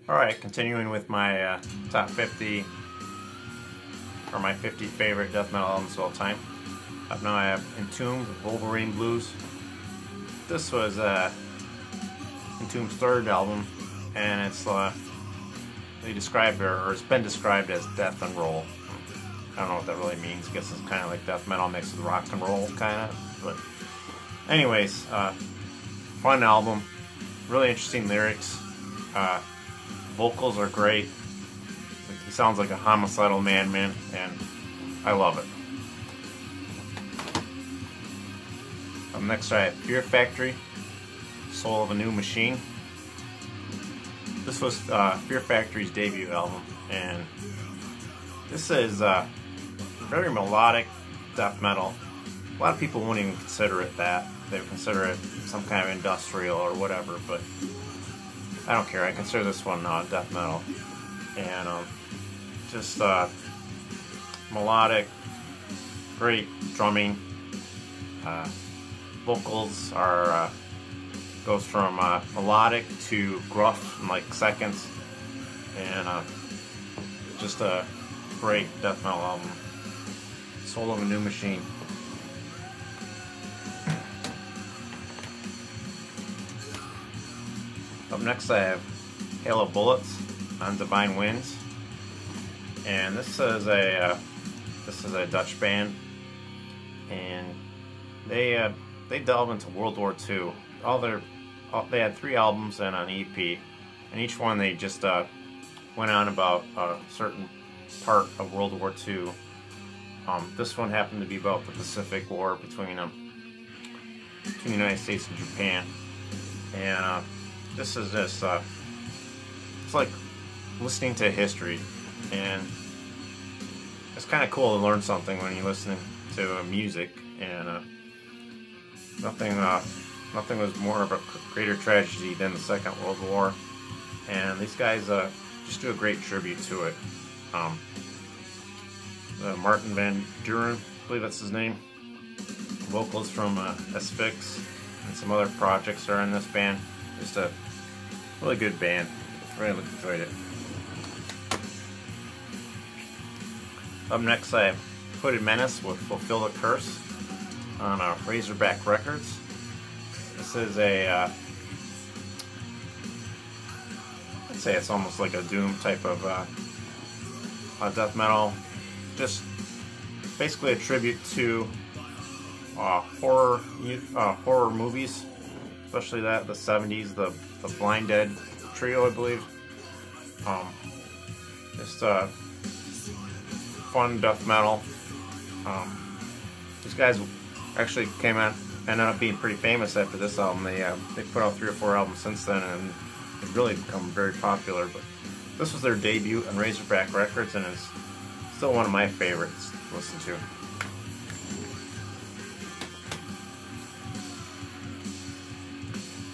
Alright, continuing with my top 50, or my 50 favorite death metal albums of all time. Up now I have Entombed, Wolverine Blues. This was Entombed's third album, and it's they described or it's been described as death and roll. I don't know what that really means. I guess it's kind of like death metal mixed with rock and roll, kind of. But anyways, fun album, really interesting lyrics. Vocals are great. He sounds like a homicidal madman, and I love it. Up next I have Fear Factory, Soul of a New Machine. This was Fear Factory's debut album, and this is very melodic death metal. A lot of people wouldn't even consider it that. They would consider it some kind of industrial or whatever, but I don't care. I consider this one death metal. And just melodic, great drumming. Vocals are goes from melodic to gruff in like seconds, and just a great death metal album. Soul of a New Machine. Up next I have Hail of Bullets on Divine Winds, and this is a Dutch band, and they delve into World War II. They had 3 albums and an EP, and each one they just went on about a certain part of World War II. This one happened to be about the Pacific War between the United States and Japan, and this is just it's like listening to history, and it's kind of cool to learn something when you're listening to music. And nothing was more of a greater tragedy than the Second World War, and these guys just do a great tribute to it. Martin Van Buren, I believe that's his name. Vocals from Asphyx and some other projects are in this band. Just a really good band. Really enjoyed it. Up next I have Hooded Menace with Fulfill the Curse on Razorback Records. This is I'd say it's almost like a doom type of death metal. Just basically a tribute to horror movies, especially the 70s, the Blind Dead trio, I believe. Just fun death metal. These guys actually ended up being pretty famous after this album. They put out 3 or 4 albums since then, and they've really become very popular. But this was their debut on Razorback Records, and it's still one of my favorites to listen to.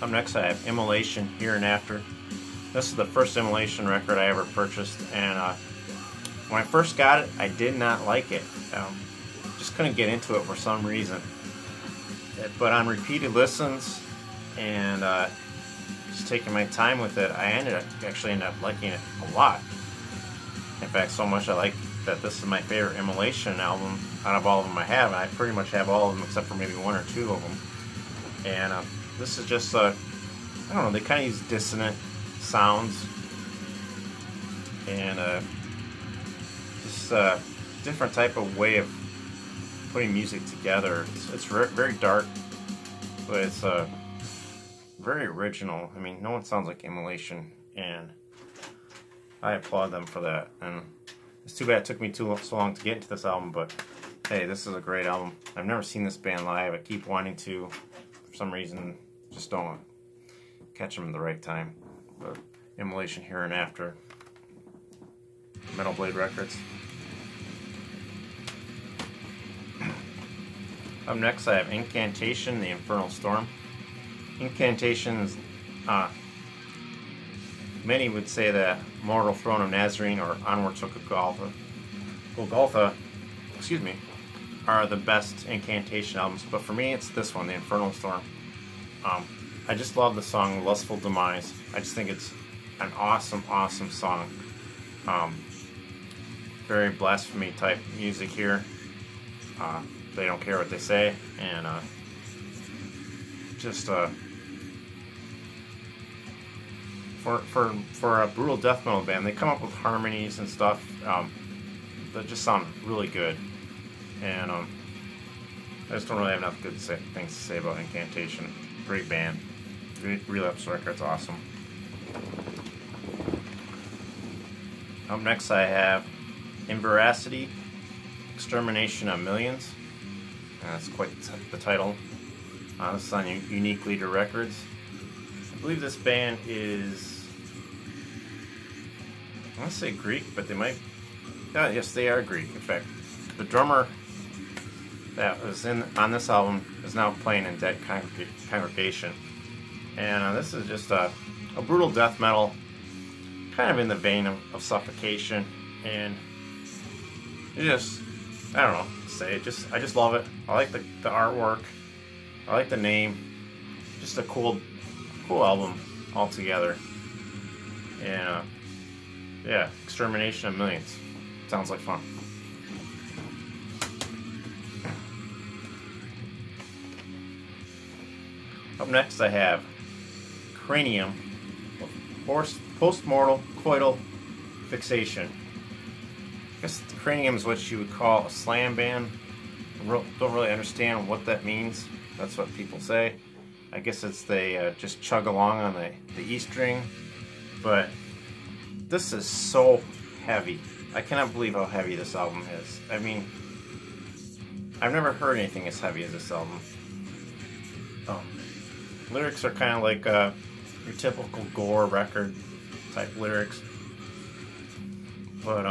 Up next I have Immolation, Here and After. This is the first Immolation record I ever purchased, and when I first got it, I did not like it. Just couldn't get into it for some reason. But on repeated listens and just taking my time with it, I actually ended up liking it a lot. In fact, so much I like that this is my favorite Immolation album out of all of them I have, and I pretty much have all of them except for maybe 1 or 2 of them. And this is just I don't know, they kind of use dissonant sounds and just a different type of way of putting music together. It's very dark, but it's very original. I mean, no one sounds like Immolation, and I applaud them for that. And it's too bad it took me so long to get into this album, but hey, this is a great album. I've never seen this band live. I keep wanting to. For some reason, just don't catch them at the right time. But Immolation, Here and After. Metal Blade Records. Up next I have Incantation, The Infernal Storm. Incantation is, many would say that Mortal Throne of Nazarene or Onward to Golgotha, are the best Incantation albums, but for me it's this one, The Infernal Storm. I just love the song Lustful Demise. I just think it's an awesome, awesome song. Very blasphemy type music here. They don't care what they say, and just for a brutal death metal band, they come up with harmonies and stuff that just sound really good. And I just don't really have enough good things to say about Incantation. Great band. Relapse Records, awesome. Up next I have Inveracity, Extermination of Millions. That's quite the title. This is on Unique Leader Records. I believe this band is, I want to say Greek, but they might, yes, they are Greek. In fact, the drummer that was on this album is now playing in Dead Congregation. And this is just a brutal death metal, kind of in the vein of Suffocation. And it just, I don't know, say it. I just love it. I like the artwork. I like the name. Just a cool album altogether. And yeah, Extermination of Millions. Sounds like fun. Up next I have Cranium with Postmortal Coital Fixation. I guess Cranium is what you would call a slam band. Don't really understand what that means. That's what people say. I guess it's they just chug along on the E string. But this is so heavy. I cannot believe how heavy this album is. I mean, I've never heard anything as heavy as this album. Lyrics are kind of like your typical gore record type lyrics. But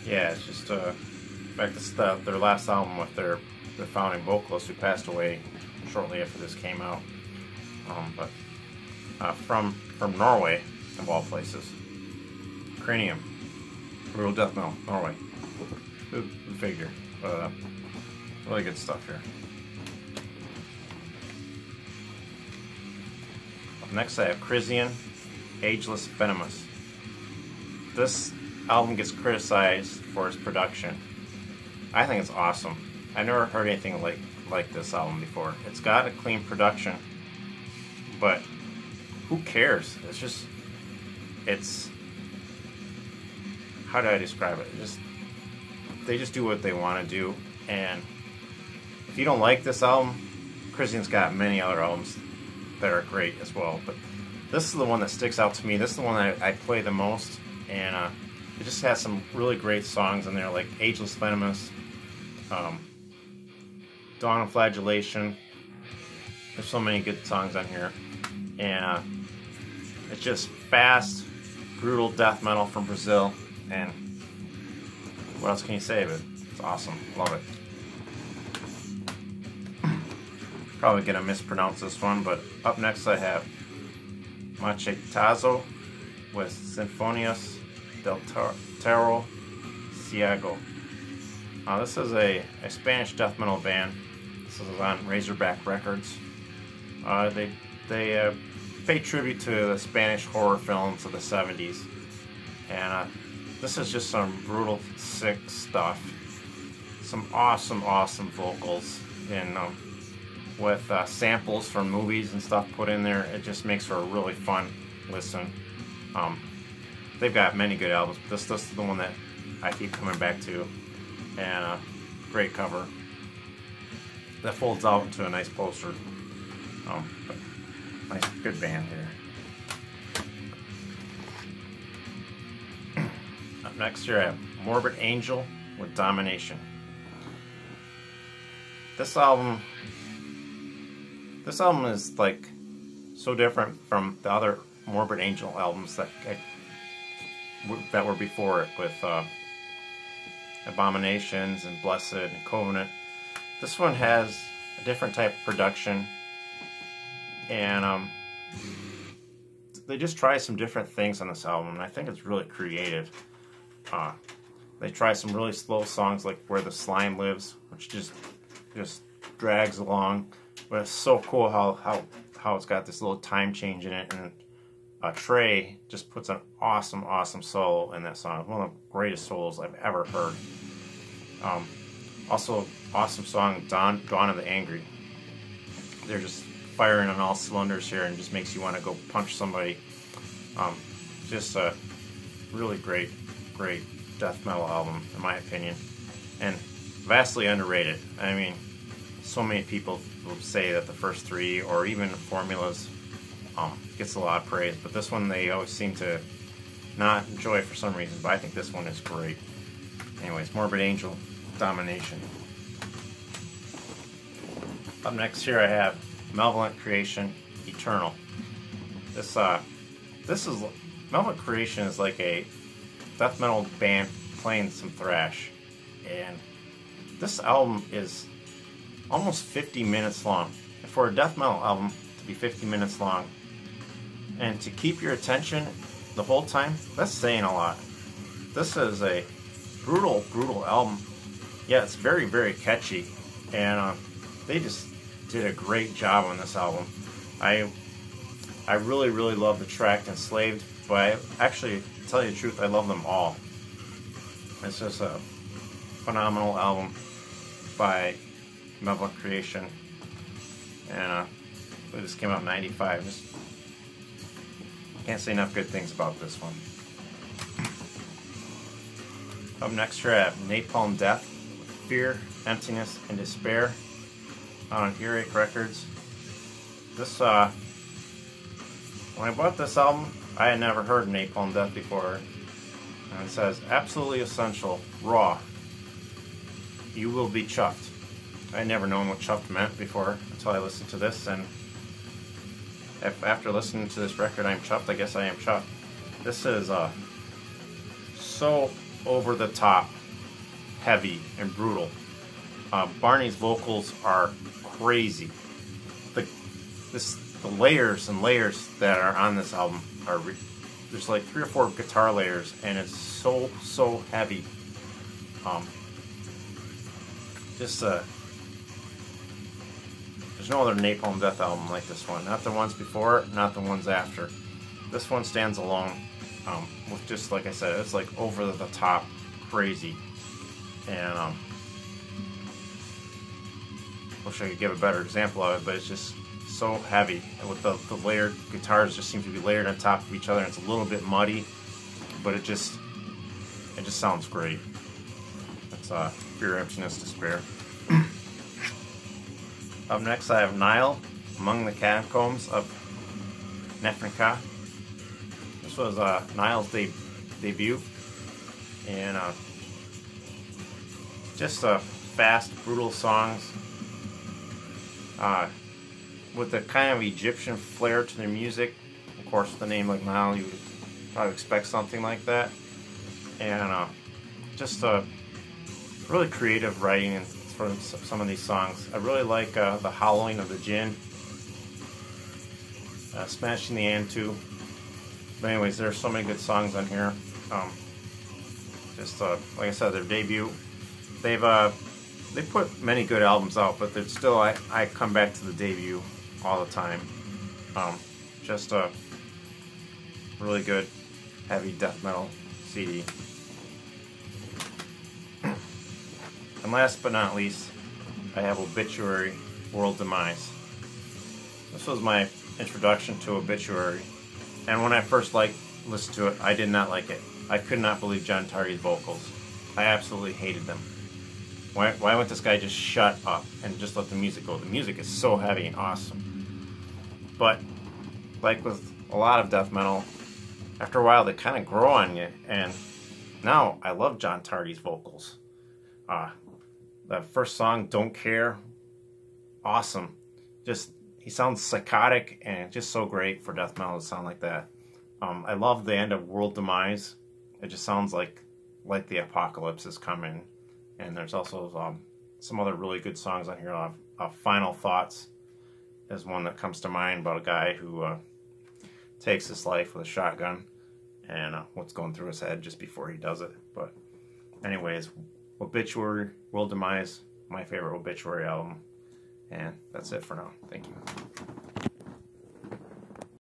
yeah, it's just in fact, this is their last album with their founding vocalist, who passed away shortly after this came out. But from Norway, of all places, Cranium, brutal death metal, Norway. Who figure? Really good stuff here. Up next, I have Crisian, Ageless Venomous. This album gets criticized for its production. I think it's awesome. I've never heard anything like this album before. It's got a clean production, but who cares? It's how do I describe it? They just do what they want to do, and if you don't like this album, Crisian's got many other albums that are great as well, but this is the one that sticks out to me. This is the one that I play the most, and it just has some really great songs in there, like Ageless Venomous, Dawn of Flagellation. There's so many good songs on here, and it's just fast, brutal death metal from Brazil, and what else can you say of it? It's awesome. Love it. Probably gonna mispronounce this one, but up next I have Machetazo with Sinfonias del Terror Ciego. This is a Spanish death metal band. This is on Razorback Records. They pay tribute to the Spanish horror films of the 70s, and this is just some brutal, sick stuff. Some awesome vocals, and with samples from movies and stuff put in there. It just makes for a really fun listen. They've got many good albums, but this is the one that I keep coming back to, and great cover that folds out into a nice poster. But nice, good band here. Up next here I have Morbid Angel with Domination. This album is like so different from the other Morbid Angel albums that were before it, with Abominations and Blessed and Covenant. This one has a different type of production, and they just try some different things on this album, and I think it's really creative. They try some really slow songs like Where the Slime Lives, which just drags along, but it's so cool how how it's got this little time change in it, and Trey just puts an awesome, awesome solo in that song. One of the greatest solos I've ever heard. Also, awesome song, Dawn of the Angry. They're just firing on all cylinders here and just makes you want to go punch somebody. Just a really great death metal album, in my opinion, and vastly underrated. I mean, so many people will say that the first three, or even Formulas, gets a lot of praise, but this one they always seem to not enjoy for some reason, but I think this one is great. Anyways, Morbid Angel, Domination. Up next here I have Malevolent Creation, Eternal. This is Malevolent Creation is like a death metal band playing some thrash, and this album is almost 50 minutes long. And for a death metal album to be 50 minutes long and to keep your attention the whole time, that's saying a lot. This is a brutal album. Yeah, it's very, very catchy, and they just did a great job on this album. I really love the track Enslaved, but I actually, to tell you the truth, I love them all. It's just a phenomenal album by Malevolent Creation, and it just came out in '95. Just can't say enough good things about this one. Up next here I have Napalm Death, Fear, Emptiness, and Despair on Earache Records. This when I bought this album, I had never heard Napalm Death before, and it says absolutely essential, raw. You will be chuffed. I had never known what chuffed meant before until I listened to this, and after listening to this record, I'm chuffed. I guess I am chuffed. This is so over the top, heavy, and brutal. Barney's vocals are crazy. The layers and layers that are on this album are there's like 3 or 4 guitar layers, and it's so heavy. There's no other Napalm Death album like this one. Not the ones before, not the ones after. This one stands alone. With just, like I said, it's like over the top, crazy. And wish I could give a better example of it, but it's just so heavy. And with the layered guitars just seem to be layered on top of each other. And it's a little bit muddy, but it just sounds great. It's Fear, Emptiness, Despair. Up next I have Nile, Among the Catacombs of Nephren-Ka. This was Nile's debut, and just fast, brutal songs with a kind of Egyptian flair to their music. Of course, with a name like Nile, you would probably expect something like that, and just really creative writing for some of these songs. I really like The Howling of the Jinn, Smashing the Antu. But anyways, there's so many good songs on here. Like I said, their debut. They put many good albums out, but they're still I come back to the debut all the time. Just a really good heavy death metal CD. And last but not least, I have Obituary, World Demise. This was my introduction to Obituary, and when I first listened to it, I did not like it. I could not believe John Tardy's vocals. I absolutely hated them. Why wouldn't this guy just shut up and just let the music go? The music is so heavy and awesome. But like with a lot of death metal, after a while they kind of grow on you, and now I love John Tardy's vocals. That first song, Don't Care, awesome. Just, he sounds psychotic and just so great for death metal to sound like that. I love the end of World Demise. It just sounds like the apocalypse is coming. And there's also some other really good songs on here. Final Thoughts is one that comes to mind, about a guy who takes his life with a shotgun, and what's going through his head just before he does it. But anyways, Obituary, World Demise, my favorite Obituary album. And that's it for now. Thank you.